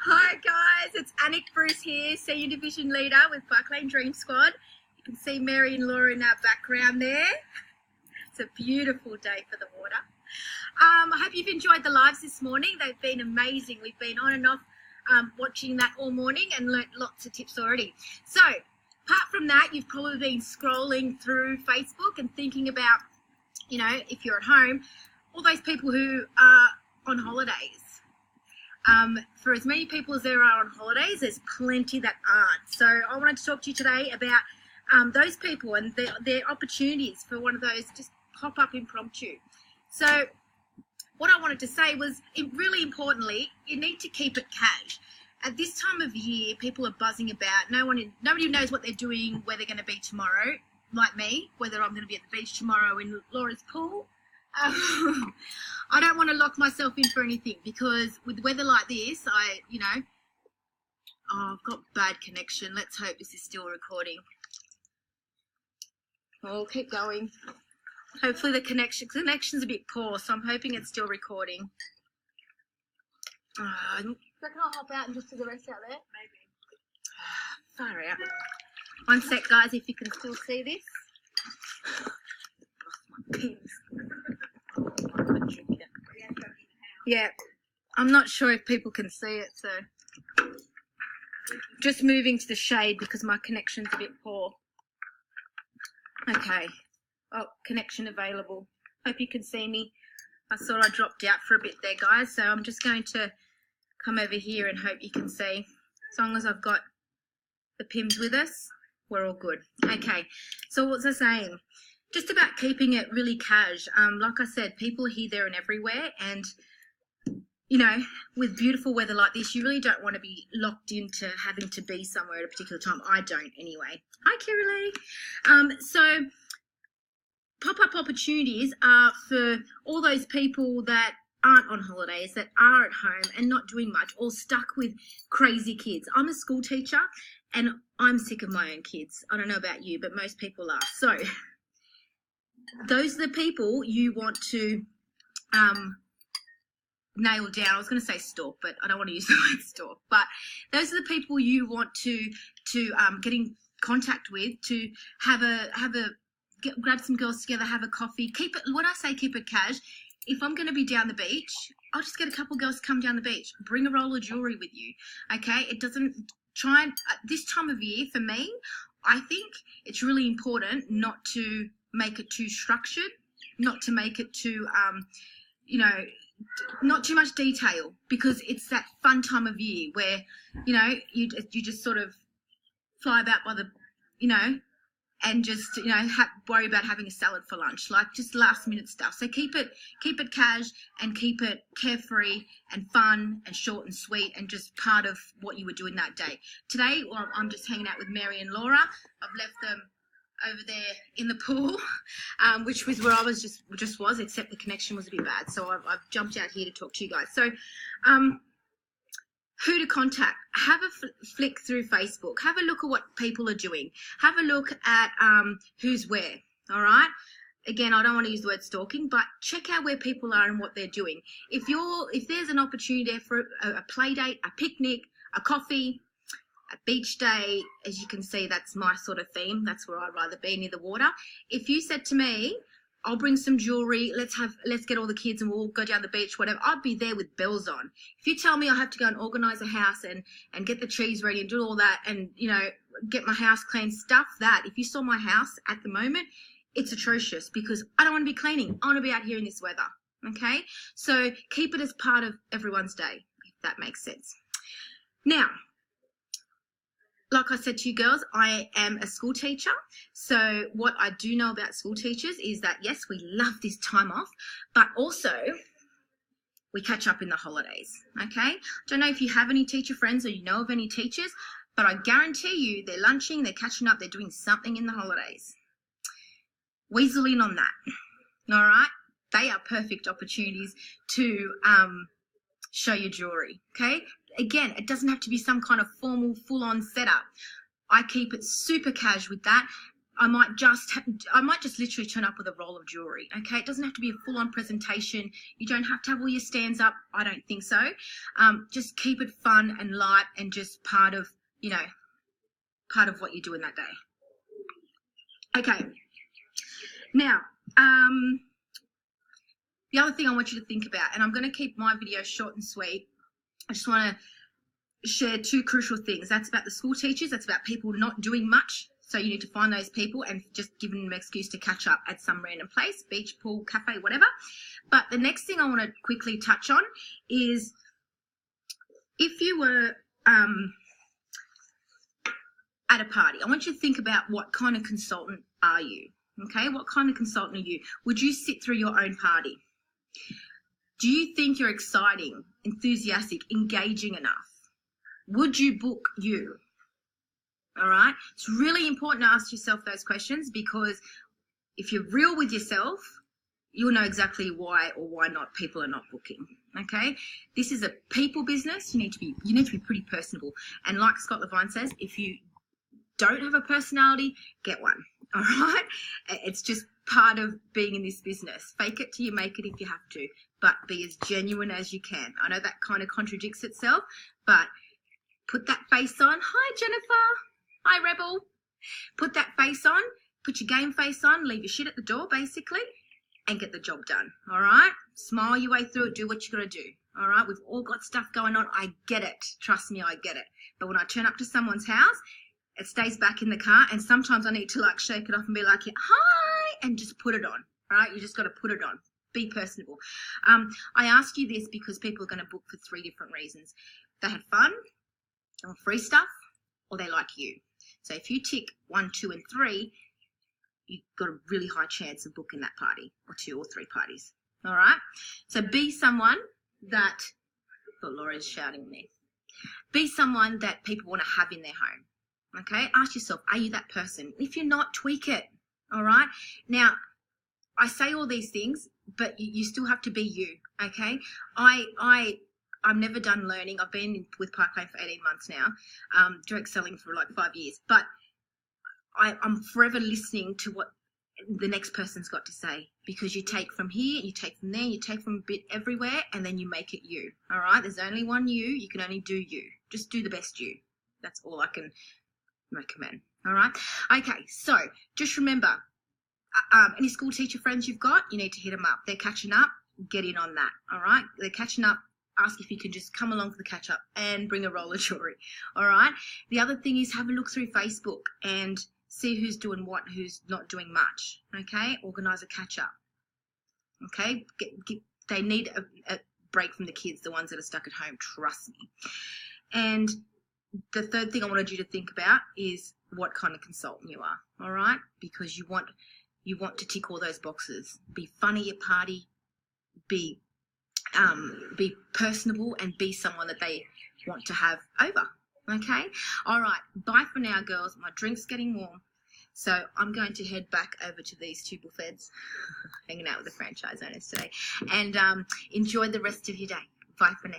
Hi guys, it's Anik Bruce here, Senior Division Leader with Park Lane Dream Squad. You can see Mary and Laura in our background there. It's a beautiful day for the water. I hope you've enjoyed the lives this morning. They've been amazing. We've been on and off watching that all morning and learnt lots of tips already. So, apart from that, you've probably been scrolling through Facebook and thinking about, you know, if you're at home, all those people who are on holidays. For as many people as there are on holidays, there's plenty that aren't. So I wanted to talk to you today about those people and their opportunities for one of those just pop up impromptu. So what I wanted to say was, really importantly, you need to keep it cash. At this time of year, people are buzzing about. Nobody knows what they're doing, where they're going to be tomorrow, like me, whether I'm going to be at the beach tomorrow in Laura's pool. I don't want to lock myself in for anything, because with weather like this, I've got bad connection. Let's hope this is still recording. I'll keep going. Hopefully the connection's a bit poor, so I'm hoping it's still recording. Reckon I'll hop out and just do the rest out there? Maybe. Far out. One sec, guys, if you can still see this. Lost my pins. Yeah, I'm not sure if people can see it, so just moving to the shade because my connection's a bit poor. Okay. Oh, connection available. Hope you can see me. I thought I dropped out for a bit there, guys, so I'm just going to come over here and hope you can see. As long as I've got the Pims with us, we're all good. Okay, so what was I saying? Just about keeping it really cash. Like I said, people are here, there and everywhere, and you know, with beautiful weather like this, you really don't want to be locked into having to be somewhere at a particular time. I don't anyway. Hi, Kiralee. So pop-up opportunities are for all those people that aren't on holidays, that are at home and not doing much, or stuck with crazy kids. I'm a school teacher and I'm sick of my own kids. I don't know about you, but most people are. So those are the people you want to nail down. I was going to say stalk, but I don't want to use the word stalk. But those are the people you want to get in contact with, to grab some girls together, have a coffee. Keep it. When I say keep it cash, if I'm going to be down the beach, I'll just get a couple of girls to come down the beach. Bring a roll of jewelry with you. Okay, it doesn't try and this time of year for me, I think it's really important not to make it too structured, not to make it too not too much detail, because it's that fun time of year where you just sort of fly about by the and just worry about having a salad for lunch, like just last minute stuff. So keep it cash and keep it carefree and fun and short and sweet and just part of what you were doing that day. Today, well, I'm just hanging out with Mary and Laura. I've left them over there in the pool, which was where I was just was, except the connection was a bit bad. So I've jumped out here to talk to you guys. So who to contact? Have a flick through Facebook. Have a look at what people are doing. Have a look at who's where, all right? Again, I don't want to use the word stalking, but check out where people are and what they're doing. If there's an opportunity there for a play date, a picnic, a coffee, a beach day, as you can see, that's my sort of theme. That's where I'd rather be, near the water. If you said to me, I'll bring some jewelry, let's get all the kids and we'll go down the beach, whatever, I'd be there with bells on. If you tell me I have to go and organise a house and get the trees ready and do all that and, get my house clean, stuff that. If you saw my house at the moment, it's atrocious because I don't want to be cleaning. I want to be out here in this weather, okay? So keep it as part of everyone's day, if that makes sense. Now, like I said to you girls, I am a school teacher. So what I do know about school teachers is that, yes, we love this time off, but also we catch up in the holidays, okay? Don't know if you have any teacher friends or you know of any teachers, but I guarantee you they're lunching, they're catching up, they're doing something in the holidays. Weasel in on that, all right? They are perfect opportunities to show your jewelry, okay? Again, it doesn't have to be some kind of formal, full-on setup. I keep it super cash with that. I might just literally turn up with a roll of jewelry. Okay, it doesn't have to be a full-on presentation. You don't have to have all your stands up. I don't think so. Just keep it fun and light, and just part of what you do in that day. Okay. Now, the other thing I want you to think about, and I'm going to keep my video short and sweet. I just want to share 2 crucial things. That's about the school teachers. That's about people not doing much. So you need to find those people and just give them an excuse to catch up at some random place, beach, pool, cafe, whatever. But the next thing I want to quickly touch on is, if you were at a party, I want you to think about what kind of consultant are you, okay? What kind of consultant are you? Would you sit through your own party? Do you think you're exciting, enthusiastic, engaging enough? Would you book you? All right. It's really important to ask yourself those questions, because if you're real with yourself, you'll know exactly why or why not people are not booking. Okay. This is a people business. You need to be pretty personable. And like Scott Levine says, if you don't have a personality, get one. All right. It's just part of being in this business. Fake it till you make it if you have to, but be as genuine as you can. I know that kind of contradicts itself, but put that face on. Hi, Jennifer. Hi, Rebel. Put that face on, put your game face on, leave your shit at the door, basically, and get the job done, all right? Smile your way through it, do what you got to do, all right? We've all got stuff going on. I get it. Trust me, I get it. But when I turn up to someone's house, it stays back in the car, and sometimes I need to, like, shake it off and be like, hi, and just put it on, all right? You just got to put it on. Be personable. I ask you this because people are going to book for 3 different reasons. They had fun, or free stuff, or they like you. So if you tick 1, 2, and 3, you've got a really high chance of booking that party, or 2 or 3 parties. All right? So be someone that, oh, Laura's shouting me. Be someone that people want to have in their home. Okay? Ask yourself, are you that person? If you're not, tweak it. All right? Now, I say all these things, but you still have to be you. Okay? I'm never done learning. I've been with Parklane for 18 months now, direct selling for like 5 years. But I'm forever listening to what the next person's got to say, because you take from here, you take from there, you take from a bit everywhere, and then you make it you. All right? There's only one you. You can only do you. Just do the best you. That's all I can recommend. All right? Okay, so just remember, any school teacher friends you've got, you need to hit them up. They're catching up. Get in on that. All right? They're catching up. Ask if you can just come along for the catch-up and bring a roll of jewelry, all right? The other thing is, have a look through Facebook and see who's doing what, who's not doing much, okay? Organise a catch-up, okay? They need a break from the kids, the ones that are stuck at home, trust me. And the third thing I wanted you to think about is what kind of consultant you are, all right? Because you want to tick all those boxes. Be funny at party, be personable, and be someone that they want to have over. Okay? All right. Bye for now, girls. My drink's getting warm. So I'm going to head back over to these 2 buffets, hanging out with the franchise owners today. And enjoy the rest of your day. Bye for now.